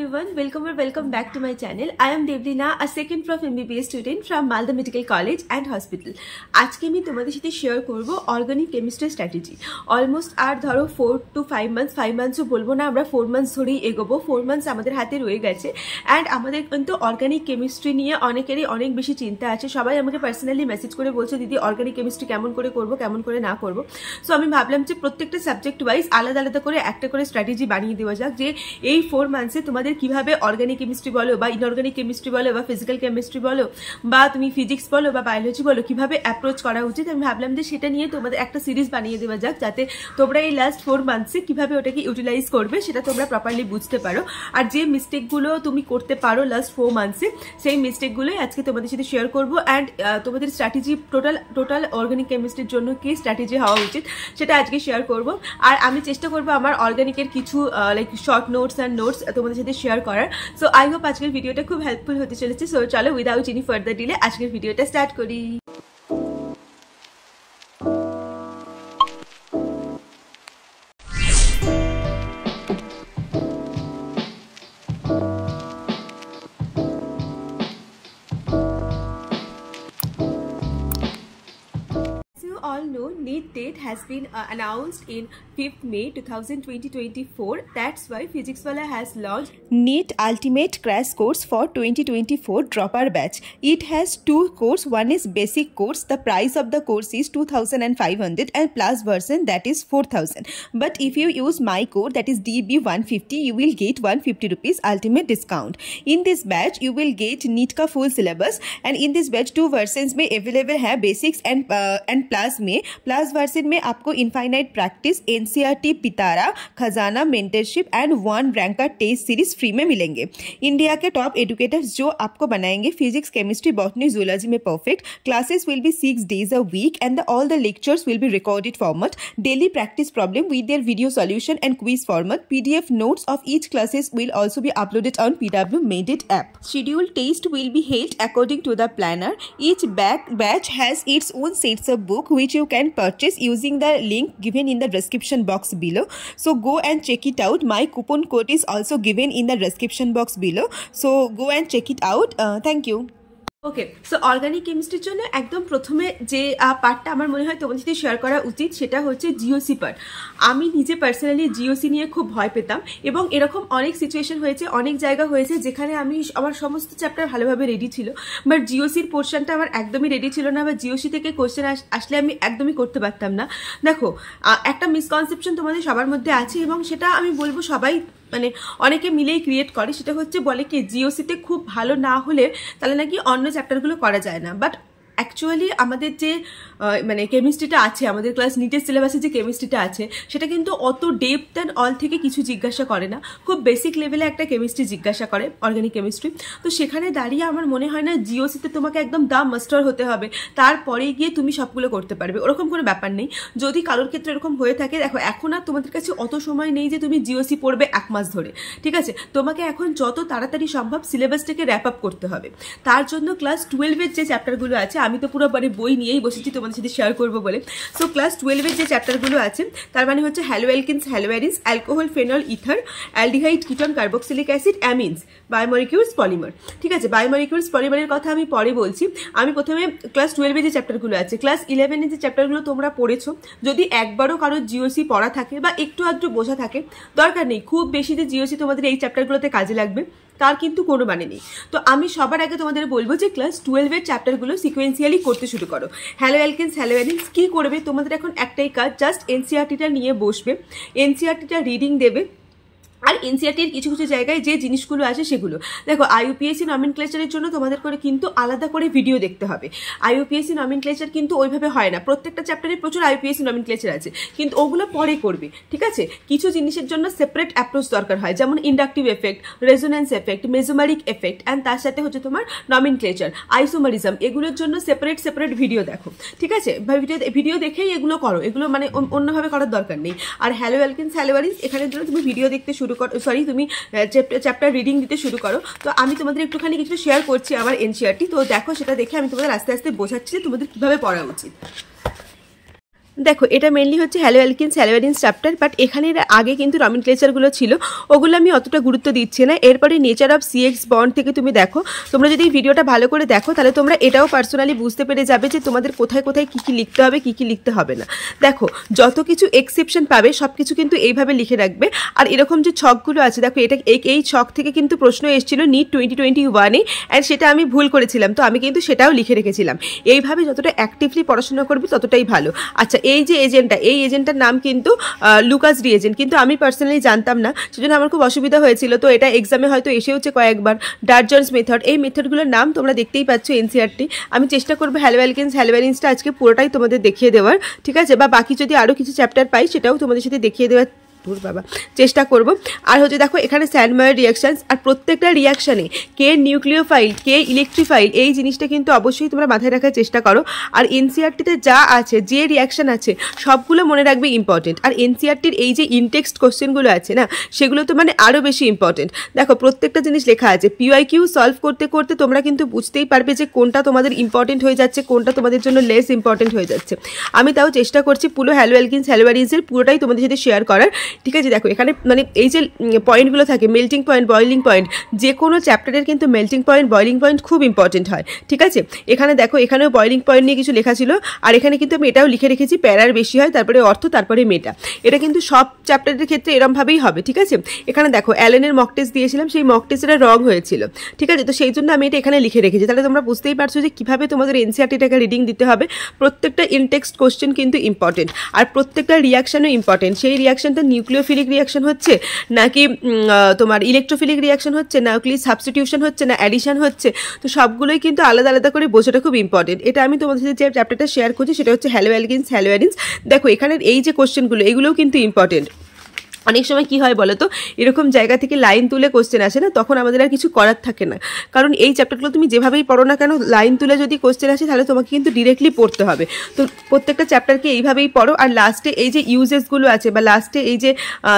everyone, welcome back to my channel. I am Devdina, a second prof MBBS student from Malda Medical College and Hospital. আজকে আমি তোমাদের সাথে share করব organic chemistry strategy. Almost আর ধরো 4 to 5 monthsও বলবো না, আমরা 4 months ধরেই এগোবো। 4 months আমাদের হাতে রয়ে গেছে অ্যান্ড আমাদের কিন্তু অর্গানিক কেমিস্ট্রি নিয়ে অনেকেরই অনেক বেশি চিন্তা আছে। সবাই আমাকে পার্সোনালি মেসেজ করে বলছে দিদি অর্গানিক কেমিস্ট্রি কেমন করে করবো, কেমন করে না করবো। সো আমি ভাবলাম যে প্রত্যেকটা সাবজেক্ট ওয়াইজ আলাদা আলাদা করে একটা করে স্ট্র্যাটেজি বানিয়ে দেওয়া যাক, যে এই 4 monthsে তোমাদের কিভাবে অর্গানিক কেমিস্ট্রি বলো বা ইনঅর্গানিক কেমিস্ট্রি বলো বা ফিজিক্যাল কেমিস্ট্রি বলো বা তুমি ফিজিক্স বলো বা বায়োলজি বলো কিভাবে অ্যাপ্রোচ করা উচিত। আমি ভাবলাম যে সেটা নিয়ে তোমাদের একটা সিরিজ বানিয়ে দেওয়া যাক, যাতে তোমরা এই লাস্ট 4 monthsে কিভাবে ওটাকে ইউটিলাইজ করবে সেটা তোমরা প্রপারলি বুঝতে পারো। আর যে মিস্টেকগুলো তুমি করতে পারো লাস্ট 4 monthsে সেই মিস্টেকগুলোই আজকে তোমাদের সাথে শেয়ার করবো। অ্যান্ড তোমাদের স্ট্র্যাটেজি টোটাল অর্গানিক কেমিস্ট্রির জন্য কি স্ট্র্যাটেজি হওয়া উচিত সেটা আজকে শেয়ার করবো। আর আমি চেষ্টা করবো আমার অর্গানিকের কিছু like short notes and notes তোমাদের সাথে শেয়ার করার। সো আই হোপ আজকের ভিডিওটা খুব হেল্পফুল হতে চলেছে। সো চলো উইদাউট এনি ফার্দার ডিলে আজকের ভিডিওটা স্টার্ট করি। All know NEET date has been announced in 5th May 2024. That's why Physics Wala has launched NEET Ultimate Crash Course for 2024 Dropper Batch. It has 2 courses. One is basic course. The price of the course is 2,500 and plus version that is 4,000. But if you use my code that is DB150, you will get 150 rupees ultimate discount. In this batch, you will get NEET ka full syllabus, and in this batch 2 versions में available है basics and plus में plus version में आपको infinite practice, NCERT, Pitara, Khazana, mentorship and 1 ranker test series free में मिलेंगे। India के top educators जो आपको बनाएंगे फिजिक्स, केमिस्ट्री, बॉटनी, जूलॉजी में perfect. Classes will be 6 days a week and all the lectures will be recorded format, daily practice problem with their video solution and quiz format. PDF notes of each classes will also be uploaded on PW Made It app. Scheduled test will be held according to the planner. Each batch has its own sets of book which you can purchase using the link given in the description box below. So go and check it out. My coupon code is also given in the description box below. So go and check it out. Thank you. Okay, so organic কেমিস্ট্রির জন্য একদম প্রথমে যে পার্টটা আমার মনে হয় তোমাদের সাথে শেয়ার করা উচিত সেটা হচ্ছে জিওসি পার্ট। আমি নিজে পার্সোনালি জিওসি নিয়ে খুব ভয় পেতাম এবং এরকম অনেক সিচুয়েশন হয়েছে, অনেক জায়গা হয়েছে যেখানে আমার সমস্ত চ্যাপ্টার ভালোভাবে রেডি ছিল, বাট জিওসির পোর্শনটা আমার একদমই রেডি ছিল না, বা জিওসি থেকে কোশ্চেন আসলে আমি একদমই করতে পারতাম না। দেখো, একটা মিসকনসেপশন তোমাদের সবার মধ্যে আছে এবং সেটা আমি বলবো সবাই মানে অনেকে মিলেই ক্রিয়েট করে। সেটা হচ্ছে বলে কি জিওসিতে খুব ভালো না হলে তাহলে নাকি অন্য চ্যাপ্টারগুলো করা যায় না। বাট অ্যাকচুয়ালি আমাদের যে মানে কেমিস্ট্রিটা আছে, আমাদের ক্লাস নিটের সিলেবাসে যে কেমিস্ট্রিটা আছে সেটা কিন্তু অত ডেপথ অ্যান্ড অল থেকে কিছু জিজ্ঞাসা করে না, খুব বেসিক লেভেলে একটা কেমিস্ট্রি জিজ্ঞাসা করে অর্গানিক কেমিস্ট্রি। তো সেখানে দাঁড়িয়ে আমার মনে হয় না জিওসিতে তোমাকে একদম দা মাস্টার হতে হবে তারপরে গিয়ে তুমি সবগুলো করতে পারবে, ওরকম কোনো ব্যাপার নেই। যদি কারোর ক্ষেত্রে এরকম হয়ে থাকে, দেখো এখন আর তোমাদের কাছে অত সময় নেই যে তুমি জিওসি পড়বে 1 মাস ধরে, ঠিক আছে? তোমাকে এখন যত তাড়াতাড়ি সম্ভব সিলেবাসটাকে র্যাপ আপ করতে হবে। তার জন্য ক্লাস 12-এর যে চ্যাপ্টারগুলো আছে, আমি তো পুরো বই নিয়েই বসেছি তোমাদের সাথে শেয়ার করবো বলে। সো ক্লাস 12-এর যে চ্যাপ্টারগুলো আছে তার মানে হচ্ছে haloalkanes, haloarenes, alcohol, phenol, ether, aldehyde, ketone, carboxylic acid, amines, biomolecules, polymer. ঠিক আছে, বায়োমলিকিউলস পলিমারের কথা আমি পরে বলছি। আমি প্রথমে ক্লাস 12-এর যে চ্যাপ্টারগুলো আছে, ক্লাস 11-এর যে চ্যাপ্টারগুলো তোমরা পড়েছো, যদি একবারও কারোর জিওসি পড়া থাকে বা একটু আধটু বোঝা থাকে, দরকার নেই খুব বেশি যে জিওসি তোমাদের এই চ্যাপ্টারগুলোতে কাজে লাগবে তার কিন্তু কোনো মানে নেই। তো আমি সবার আগে তোমাদের বলবো যে ক্লাস 12-এর চ্যাপ্টারগুলো সিকোয়েন্সিয়ালি করতে শুরু করো। হ্যালোঅ্যালকেনস, হ্যালোঅ্যারিনস কি করবে তোমাদের এখন একটাই কাজ, জাস্ট এনসিইআরটিটা নিয়ে বসবে, এনসিইআরটিটা রিডিং দেবে। আর এনসিইআরটির কিছু কিছু জায়গায় যে জিনিসগুলো আছে সেগুলো দেখো। আইইউপিএসসি নমিনক্লেচারের জন্য তোমাদের করে কিন্তু আলাদা করে ভিডিও দেখতে হবে। আইইউপিএসসি নমিনক্লেচার কিন্তু ওইভাবে হয় না, প্রত্যেকটা চ্যাপ্টারে প্রচুর আইইউপিএসসি নমিনক্লেচার আছে, কিন্তু ওগুলো পরে করবে, ঠিক আছে? কিছু জিনিসের জন্য সেপারেট অ্যাপ্রোচ দরকার হয়, যেমন inductive effect, resonance effect, mesomeric effect, and তার সাথে হচ্ছে তোমার নমিনক্লেচার, আইসোমারিজম, এগুলোর জন্য সেপারেট ভিডিও দেখো, ঠিক আছে? ভিডিও দেখেই এগুলো করো, এগুলো মানে অন্যভাবে করার দরকার নেই। আর হ্যালোঅ্যালকেনস, হ্যালোঅ্যারিনস এখানের জন্য তুমি ভিডিও দেখতে শুরু করো, সরি তুমি চ্যাপ্টার রিডিং দিতে শুরু করো। তো আমি তোমাদের একটুখানি কিছু শেয়ার করছি আমার এনসিইআরটি, তো দেখো সেটা দেখে আমি তোমাদের আস্তে আস্তে বোঝাচ্ছি যে তোমাদের কিভাবে পড়া উচিত। দেখো এটা মেনলি হচ্ছে হ্যালো অ্যালকিনস হ্যালোয়ারিনস চ্যাপ্টার, বাট এখানে আগে কিন্তু নমিনক্লেচারগুলো ছিল, ওগুলো আমি অতটা গুরুত্ব দিচ্ছি না। এরপরে নেচার অফ সিএক্স বন্ড থেকে তুমি দেখো, তোমরা যদি এই ভিডিওটা ভালো করে দেখো তাহলে তোমরা এটাও পার্সোনালি বুঝতে পেরে যাবে যে তোমাদের কোথায় কোথায় কী কী লিখতে হবে, কী কী লিখতে হবে না। দেখো যত কিছু এক্সেপশন পাবে সব কিছু কিন্তু এইভাবে লিখে রাখবে। আর এরকম যে ছকগুলো আছে দেখো, এটা এই ছক থেকে কিন্তু প্রশ্ন এসেছিল নিট 2021-এ, অ্যান্ড সেটা আমি ভুল করেছিলাম, তো আমি কিন্তু সেটাও লিখে রেখেছিলাম। এইভাবে যতটা অ্যাক্টিভলি পড়াশোনা করবে ততটাই ভালো। আচ্ছা, এই যে এজেন্টটা, এই এজেন্টটার নাম কিন্তু লুকাস রিএজেন্ট, কিন্তু আমি পার্সোনালি জানতাম না, সেজন্য আমার খুব অসুবিধা হয়েছিল। তো এটা এক্সামে হয়তো এসেওছে কয়েকবার। ডারজনস মেথড, এই মেথডগুলোর নাম তোমরা দেখতেই পাচ্ছ এনসিআরটি। আমি চেষ্টা করবো হ্যালো অ্যালকিনস হ্যালোয়ারিনসটা আজকে পুরোটাই তোমাদের দেখিয়ে দেওয়ার, ঠিক আছে, বা বাকি যদি আরও কিছু চ্যাপ্টার পাই সেটাও তোমাদের সাথে দেখিয়ে দেওয়ার চেষ্টা করব। আর হচ্ছে দেখো এখানে স্যান্ডমায়ার রিয়াকশানস, আর প্রত্যেকটা রিয়াকশানে কে নিউক্লিওফাইল কে ইলেকট্রিফাইল এই জিনিসটা কিন্তু অবশ্যই তোমরা মাথায় রাখার চেষ্টা করো। আর এনসিআরটিতে যা আছে, যে রিয়াকশান আছে সবগুলো মনে রাখবে ইম্পর্টেন্ট। আর এনসিআরটির এই যে ইনটেক্সট কোশ্চেনগুলো আছে না, সেগুলো তো মানে আরও বেশি ইম্পর্টেন্ট। দেখো প্রত্যেকটা জিনিস লেখা আছে, পিওয়াইকিউ সলভ করতে করতে তোমরা কিন্তু বুঝতেই পারবে যে কোনটা তোমাদের ইম্পর্টেন্ট হয়ে যাচ্ছে, কোনটা তোমাদের জন্য লেস ইম্পর্টেন্ট হয়ে যাচ্ছে। আমি তাও চেষ্টা করছি পুরো হ্যালো অ্যালকিনস হ্যালোয়ারিনসের পুরোটাই তোমাদের সাথে শেয়ার করার, ঠিক আছে। দেখো এখানে মানে এই যে পয়েন্টগুলো থাকে, মেল্টিং পয়েন্ট, বয়লিং পয়েন্ট, যে কোনো চ্যাপ্টারের কিন্তু মেল্টিং পয়েন্ট, বয়লিং পয়েন্ট খুব ইম্পর্টেন্ট হয়, ঠিক আছে। এখানে দেখো এখানেও বয়লিং পয়েন্ট নিয়ে কিছু লেখা ছিল, আর এখানে কিন্তু আমি এটাও লিখে রেখেছি, প্যারার বেশি হয়, তারপরে অর্থ, তারপরে মেটা। এটা কিন্তু সব চ্যাপ্টারের ক্ষেত্রে এরমভাবেই হবে, ঠিক আছে। এখানে দেখো অ্যালেনের মক টেস্ট দিয়েছিলাম, সেই মক টেস্টটা রং হয়েছিল, ঠিক আছে। তো সেই জন্য আমি এটা এখানে লিখে রেখেছি, তাহলে তোমরা বুঝতেই পারছো যে কীভাবে তোমাদের এনসিআরটিটাকে রিডিং দিতে হবে। প্রত্যেকটা ইনটেক্সট কোশ্চেন কিন্তু ইম্পর্টেন্ট, আর প্রত্যেকটা রিয়াকশানও ইম্পর্টেন্ট। সেই রিয়াকশানটা নিউক্লিওফিলিক রিয়াকশন হচ্ছে নাকি তোমার ইলেকট্রোফিলিক রিয়াকশন হচ্ছে, নিউক্লিয়ার সাবস্টিটিউশন হচ্ছে না অ্যাডিশন হচ্ছে, তো সবগুলোই কিন্তু আলাদা আলাদা করে বোঝাটা খুব ইম্পর্টেন্ট। এটা আমি তোমাদের সাথে যে চ্যাপ্টারটা শেয়ার করছি সেটা হচ্ছে হ্যালো অ্যালকিনস হ্যালোয়ারিনস। দেখো এখানের এই যে কোশ্চেনগুলো, এগুলোও কিন্তু ইম্পর্টেন্ট। অনেক সময় কী হয় বলো তো, এরকম জায়গা থেকে লাইন তুলে কোশ্চেন আসে না, তখন আমাদের আর কিছু করার থাকে না, কারণ এই চ্যাপ্টারগুলো তুমি যেভাবেই পড়ো না কেন, লাইন তুলে যদি কোশ্চেন আসে তাহলে তোমাকে কিন্তু ডিরেক্টলি পড়তে হবে। তো প্রত্যেকটা চ্যাপ্টারকে এইভাবেই পড়ো। আর লাস্টে এই যে ইউজেসগুলো আছে বা লাস্টে এই যে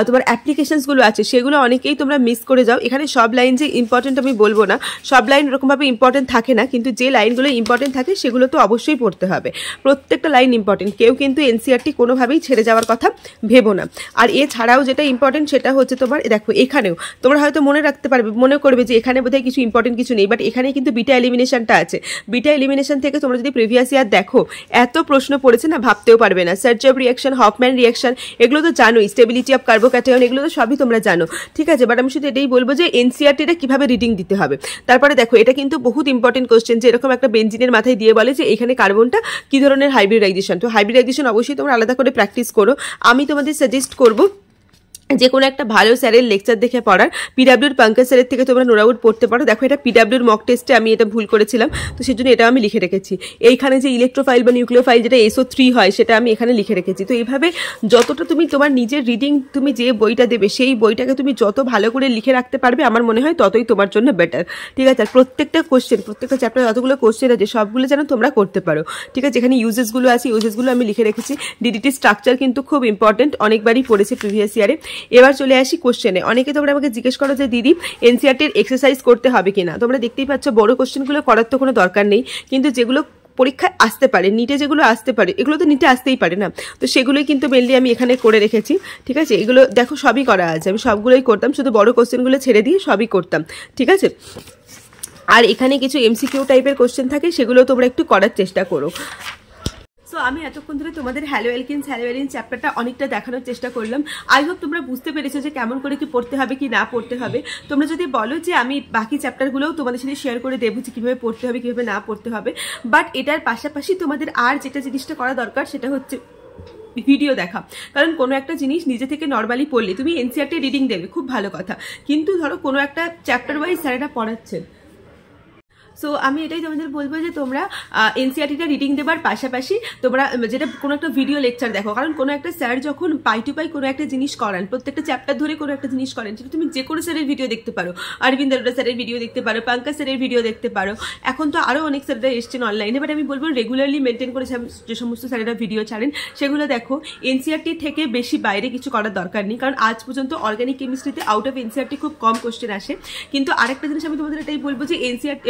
তোমার অ্যাপ্লিকেশনসগুলো আছে, সেগুলো অনেকেই তোমরা মিস করে যাও। এখানে সব লাইন যে ইম্পর্টেন্ট আমি বলবো না, সব লাইন এরকমভাবে ইম্পর্টেন্ট থাকে না, কিন্তু যে লাইনগুলো ইম্পর্টেন্ট থাকে সেগুলো তো অবশ্যই পড়তে হবে। প্রত্যেকটা লাইন ইম্পর্টেন্ট, কেউ কিন্তু এনসিআরটি কোনোভাবেই ছেড়ে যাওয়ার কথা ভেবো না। আর এছাড়াও যেটা ইম্পর্টেন্ট সেটা হচ্ছে তোমার দেখো, এখানেও তোমরা হয়তো মনে রাখতে পারবে, মনে করবে যে এখানে বোধহয় কিছু ইম্পর্টেন্ট কিছু নেই, বাট এখানে কিন্তু বিটা এলিমিনেশনটা আছে। বিটা এলিমিনেশন থেকে তোমরা যদি প্রিভিয়াস ইয়ার দেখো, এত প্রশ্ন পড়েছে না, ভাবতেও পারবে না। Search of reaction, Hofmann reaction, এগুলো তো জানোই, স্টেবিলিটি অফ কার্বোক্যাটায়ন, এগুলো তো সবই তোমরা জানো, ঠিক আছে। বাট আমি শুধু এটাই বলবো যে এনসিআরটিটা কীভাবে রিডিং দিতে হবে। তারপরে দেখো এটা কিন্তু বহুত ইম্পর্টেন্ট কোশ্চেন, যে এরকম একটা বেঞ্জিনের মাথায় দিয়ে বলে যে এখানে কার্বনটা কী ধরনের হাইব্রিডাইজেশন। তো হাইব্রিডাইজেশন অবশ্যই তোমরা আলাদা করে প্র্যাকটিস করো। আমি তোমাদের সাজেস্ট করবো যে কোনো একটা ভালো স্যারের লেকচার দেখে পড়ার। পিডাব্লিউর পঙ্কজ স্যারের থেকে তোমরা নোরাউট পড়তে পারো। দেখো এটা পিডাব্লিউর মক টেস্টে আমি এটা ভুল করেছিলাম, তো সেই জন্য এটা আমি লিখে রেখেছি। এইখানে যে ইলেকট্রোফাইল বা নিউক্লিওফাইল যেটা SO3 হয়, সেটা আমি এখানে লিখে রেখেছি। তো এইভাবে যতটা তুমি তোমার নিজের রিডিং, তুমি যে বইটা দেবে সেই বইটাকে তুমি যত ভালো করে লিখে রাখতে পারবে, আমার মনে হয় ততই তোমার জন্য বেটার, ঠিক আছে। আর প্রত্যেকটা কোশ্চেন, প্রত্যেকটা চ্যাপ্টার যতগুলো কোশ্চেন আছে সবগুলো যেন তোমরা করতে পারো, ঠিক আছে। এখানে ইউজেসগুলো আছে, ইউজেসগুলো আমি লিখে রেখেছি। ডিডিটি স্ট্রাকচার কিন্তু খুব ইম্পর্টেন্ট, অনেকবারই পড়েছি প্রিভিয়াস ইয়ারে। এবার চলে আসি কোশ্চেনে। অনেকে তোমরা আমাকে জিজ্ঞেস করো যে দিদি এনসিআরটির এক্সারসাইজ করতে হবে কিনা। তোমরা দেখতেই পাচ্ছ বড় কোশ্চেনগুলো করার তো কোনো দরকার নেই, কিন্তু যেগুলো পরীক্ষায় আসতে পারে, নিটে যেগুলো আসতে পারে, এগুলো তো নিটে আসতেই পারে না, তো সেগুলোই কিন্তু মেনলি আমি এখানে করে রেখেছি, ঠিক আছে। এগুলো দেখো সবই করা আছে, আমি সবগুলোই করতাম, শুধু বড় কোশ্চেনগুলো ছেড়ে দিয়ে সবই করতাম, ঠিক আছে। আর এখানে কিছু MCQ টাইপের কোশ্চেন থাকে, সেগুলো তোমরা একটু করার চেষ্টা করো। সো আমি এতক্ষণ ধরে তোমাদের হ্যালো অ্যালকিনস হ্যালোয়ারিনস চ্যাপ্টারটা অনেকটা দেখানোর চেষ্টা করলাম। আই হোপ তোমরা বুঝতে পেরেছো যে কেমন করে কি পড়তে হবে কি না পড়তে হবে। তোমরা যদি বলো যে আমি বাকি চ্যাপ্টারগুলোও তোমাদের সাথে শেয়ার করে দেবো যে কীভাবে পড়তে হবে কীভাবে না পড়তে হবে, বাট এটার পাশাপাশি তোমাদের আর যেটা জিনিসটা করা দরকার সেটা হচ্ছে ভিডিও দেখা। কারণ কোনো একটা জিনিস নিজে থেকে নর্মালি পড়লে, তুমি এনসিআরটি রিডিং দেবে খুব ভালো কথা, কিন্তু ধরো কোনো একটা চ্যাপ্টার ওয়াইজ স্যারেরা পড়াচ্ছেন, সো আমি এটাই তোমাদের বলবো যে তোমরা এনসিআরটিটা রিডিং দেবার পাশাপাশি তোমরা যেটা কোনো একটা ভিডিও লেকচার দেখো। কারণ কোনো একটা স্যার যখন পাই টু পাই কোনো একটা জিনিস করান, প্রত্যেকটা চ্যাপ্টার ধরে কোনো একটা জিনিস করেন, সেটা তুমি যে কোনো স্যারের ভিডিও দেখতে পারো, অরবিন্দ আরোরা স্যারের ভিডিও দেখতে পারো, পঙ্কজ স্যারের ভিডিও দেখতে পারো। এখন তো আরও অনেক স্যাররা এসছেন অনলাইনে, বাট আমি বলবো রেগুলারলি মেনটেন করে যে সমস্ত স্যারেরা ভিডিও ছাড়েন সেগুলো দেখো। এনসিআরটি থেকে বেশি বাইরে কিছু করার দরকার নেই, কারণ আজ পর্যন্ত অর্গানিক কেমিস্ট্রিতে আউট অফ এনসিআরটি খুব কম কোশ্চেন আসে। কিন্তু আরেকটা জিনিস আমি তোমাদের এটাই বলবো যে এনসিআরটি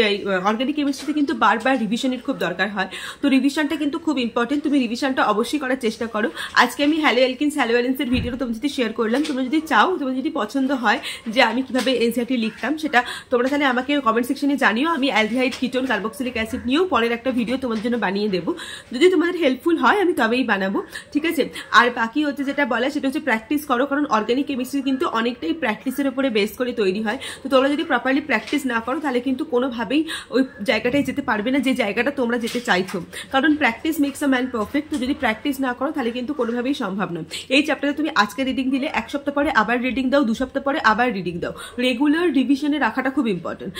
অর্গানিক কেমিস্ট্রিতে কিন্তু বারবার রিভিশনের খুব দরকার হয়। তো রিভিশনটা কিন্তু খুব ইম্পর্টেন্ট, তুমি রিভিশনটা অবশ্যই করার চেষ্টা করো। আজকে আমি হ্যালো অ্যালকিনস হ্যালো ভ্যালেন্সের ভিডিওটা তোমার সাথে শেয়ার করলাম। তোমরা যদি চাও, তোমার যদি পছন্দ হয় যে আমি কিভাবে এনসিইআরটি লিখতাম, সেটা তোমরা তাহলে আমাকে কমেন্ট সেকশনে জানিও। আমি অ্যালডিহাইড কিটোন কার্বক্সিলিক অ্যাসিড নিয়েও পরের একটা ভিডিও তোমাদের জন্য বানিয়ে দেবো। যদি তোমাদের হেল্পফুল হয় আমি তবেই বানাবো, ঠিক আছে। আর বাকি হচ্ছে যেটা বলা, সেটা হচ্ছে প্র্যাকটিস করো, কারণ অর্গানিক কেমিস্ট্রি কিন্তু অনেকটাই প্র্যাকটিসের উপরে বেস করে তৈরি হয়। তো তোমরা যদি প্রপারলি প্র্যাকটিস না করো তাহলে কিন্তু কোনোভাবেই ওই জায়গাটায় যেতে পারবে না যে জায়গাটা তোমরা যেতে চাইছো, কারণ practice makes a man perfect. তো যদি প্র্যাকটিস না করো তাহলে কিন্তু কোনোভাবেই সম্ভব নয়। এই চ্যাপ্টারে তুমি আজকে রিডিং দিলে 1 সপ্তাহ পরে আবার রিডিং দাও, 2 সপ্তাহ পরে আবার রিডিং দাও। রেগুলার রিভিশনে রাখাটা খুব ইম্পর্টেন্ট।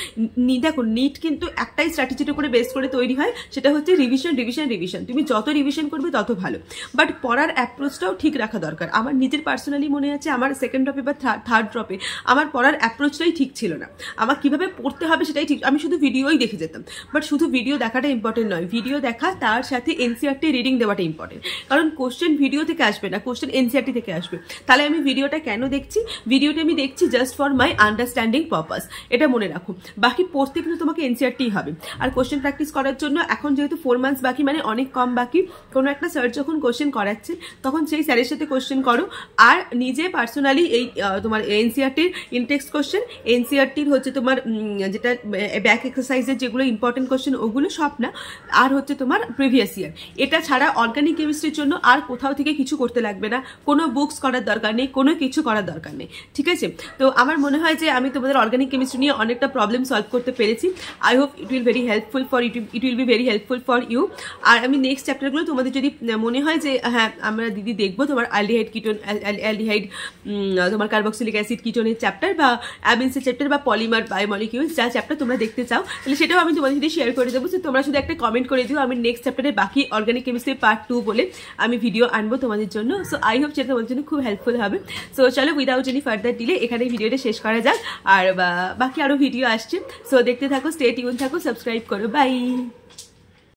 দেখো নিট কিন্তু একটাই স্ট্র্যাটেজির উপরে বেস করে তৈরি হয়, সেটা হচ্ছে রিভিশন রিভিশন রিভিশন। তুমি যত রিভিশন করবে তত ভালো, বাট পড়ার অ্যাপ্রোচটাও ঠিক রাখা দরকার। আমার নিজের পার্সোনালি মনে আছে আমার সেকেন্ড ড্রপে বা থার্ড ড্রপে আমার পড়ার অ্যাপ্রোচটাই ঠিক ছিল না। আমার কিভাবে পড়তে হবে সেটাই ঠিক, আমি শুধু ভিডিওই দেখে যেতাম। বাট শুধু ভিডিও দেখাটা ইম্পর্টেন্ট নয়, ভিডিও দেখা তার সাথে এনসিইআরটি রিডিং দেওয়াটা ইম্পর্টেন্ট। কারণ কোশ্চেন ভিডিও থেকে আসবে না, কোশ্চেন এনসিইআরটি থেকে আসবে। তাহলে আমি ভিডিওটা কেন দেখছি? ভিডিওটা আমি দেখছি just for my understanding purpose, এটা মনে রাখো। বাকি পড়তে কিন্তু তোমাকে এনসিইআরটি হবে। আর কোশ্চেন প্র্যাকটিস করার জন্য এখন যেহেতু 4 মান্থস বাকি, মানে অনেক কম বাকি, কোনো একটা স্যার যখন কোশ্চেন করাচ্ছে তখন সেই স্যারের সাথে কোশ্চেন করো। আর নিজে পার্সোনালি এই তোমার এনসিইআরটির ইনটেক্সট কোশ্চেন, এনসিইআরটির হচ্ছে তোমার যেটা ব্যাক এক্সারসাইজের যেগুলো ইম্পর্টেন্ট কোশ্চেন ওগুলো সব না, আর হচ্ছে তোমার প্রিভিয়াস ইয়ার। এটা ছাড়া অর্গানিক কেমিস্ট্রির জন্য আর কোথাও থেকে কিছু করতে লাগবে না, কোনো বুকস করার দরকার নেই, কোনো কিছু করার দরকার নেই, ঠিক আছে। তো আমার মনে হয় যে আমি তোমাদের অর্গানিক কেমিস্ট্রি নিয়ে অনেকটা প্রবলেম সলভ করতে পেরেছি। I hope it will very helpful for it will be very helpful for you. আর আমি নেক্সট চ্যাপ্টারগুলো তোমাদের যদি মনে হয় যে হ্যাঁ আমরা দিদি দেখবো তোমার অ্যালডিহাইড কিটোন, অ্যালডিহাইড তোমার কার্বক্সিলিক অ্যাসিড কিটোনের চ্যাপ্টার বা অ্যামিনসের চ্যাপ্টার বা পলিমার বায়োমলিকিউলস যা চ্যাপ্টার তোমরা দেখতে চাও, তাহলে সেটাও আমি তোমাদের সাথে শেয়ার করে দেবো। তোমরা শুধু একটা কমেন্ট করে দিও, আমি নেক্সট চ্যাপ্টারে বাকি অর্গানিক কেমিস্ট্রি পার্ট 2 বলে আমি ভিডিও আনবো তোমাদের জন্য। সো আই হোপ সেটা তোমাদের জন্য খুব হেল্পফুল হবে। সো চলো উইদাউট এনি ফার্দার ডিলে এখানে ভিডিওটা শেষ করা যাক। আর বাকি আরও ভিডিও আসছে, সো দেখতে থাকো, স্টে টিউন থাকো, সাবস্ক্রাইব করো, বাই।